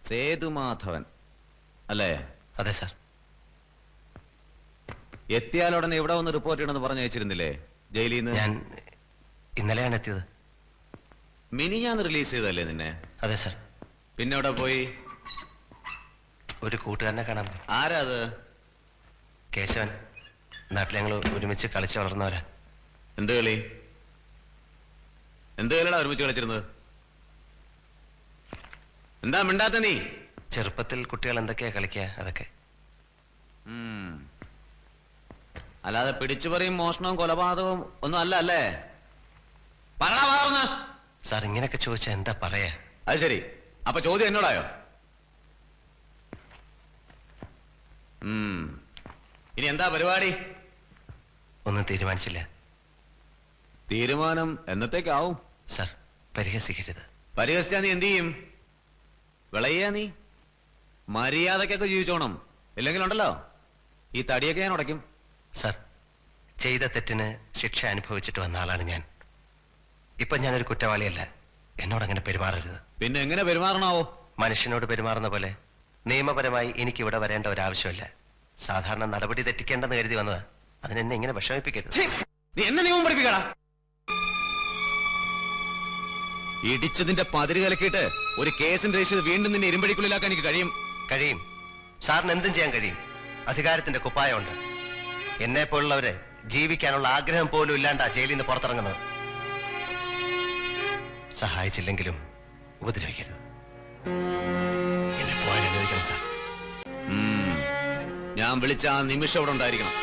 സേതുമാധവൻ അല്ലേ? അതെ സാർ. എത്തിയാലുടനെ ഇവിടെ വന്ന് റിപ്പോർട്ട് ചെയ്യണമെന്ന് പറഞ്ഞു അയച്ചിരുന്നില്ലേ ജയിലിൽ നിന്ന്? ഞാൻ ഇന്നലെയാണ് എത്തിയത്. മിനിഞ്ഞാന്ന് റിലീസ് ചെയ്തല്ലേ നിന്നെ? അതെ സാർ. പിന്നെ ഇവിടെ പോയി? ഒരു കൂട്ടുകാരനെ കാണാൻ പോയി. ആരാ അത്? കേശവൻ. നാട്ടിൽ ഞങ്ങൾ ഒരുമിച്ച് കളിച്ച് വളർന്നവരാ. എന്ത് കളി? എന്ത് കളിയാ ഒരുമിച്ച് കളിച്ചിരുന്നത്? എന്താ മിണ്ടാത്ത നീ? ചെറുപ്പത്തിൽ കുട്ടികൾ എന്തൊക്കെയാ കളിക്കുക അതൊക്കെ. അല്ലാതെ പിടിച്ചുപറിയും മോഷണവും കൊലപാതകവും ഒന്നും അല്ല അല്ലേ? പറയണ. സാർ ഇങ്ങനെയൊക്കെ ചോദിച്ചാ എന്താ പറയാ? അത് ശരി, അപ്പൊ ചോദ്യം എന്നോടായോ? ഇനി എന്താ പരിപാടി? ഒന്നും തീരുമാനിച്ചില്ല. തീരുമാനം എന്നത്തേക്കാവും? സാർ പരിഹസിക്കരുത്. പരിഹസിച്ചാ നീ എന്ത് ചെയ്യും? വിളയ്യാ നീ? മര്യാദക്കൊക്കെ ജീവിച്ചോണം, ഇല്ലെങ്കിലുണ്ടല്ലോ ഈ തടിയൊക്കെ ഞാൻ ഉടയ്ക്കും. സാർ ചെയ്ത തെറ്റിന് ശിക്ഷ അനുഭവിച്ചിട്ട് വന്ന ആളാണ് ഞാൻ. ഇപ്പൊ ഞാനൊരു കുറ്റവാളിയല്ല. എന്നോടങ്ങനെ പെരുമാറരുത്. പിന്നെ എങ്ങനെ പെരുമാറണാവോ? മനുഷ്യനോട് പെരുമാറുന്ന പോലെ നിയമപരമായി എനിക്ക് ഇവിടെ വരേണ്ട ഒരാവശ്യമില്ല. സാധാരണ നടപടി തെറ്റിക്കേണ്ടെന്ന് കരുതി വന്നത്. അതിനെന്നെ ഇങ്ങനെ വിഷമിപ്പിക്കരുത്. നീ എന്നെ നിയമം പഠിപ്പിക്കടാ. ഇടിച്ചതിന്റെ പതിര് കലക്കിയിട്ട് ഒരു കേസിന് രജിസ്റ്റർ വീണ്ടും നിന്നെ ഇരുമ്പടിക്കുള്ളിലാക്കാൻ എനിക്ക് കഴിയും. സാറിന് എന്തും ചെയ്യാൻ കഴിയും. അധികാരത്തിന്റെ കുപ്പായമുണ്ട്. എന്നെ പോലുള്ളവരെ ജീവിക്കാനുള്ള ആഗ്രഹം പോലും ഇല്ലാണ്ടാ ജയിലിൽ നിന്ന് പുറത്തിറങ്ങുന്നത്. സഹായിച്ചില്ലെങ്കിലും ഉപദ്രവിക്കരുത്. എന്നെ പോകാൻ അനുവദിക്കണം സാർ. ഞാൻ വിളിച്ച ആ നിമിഷം അവിടെ ഉണ്ടായിരിക്കണം.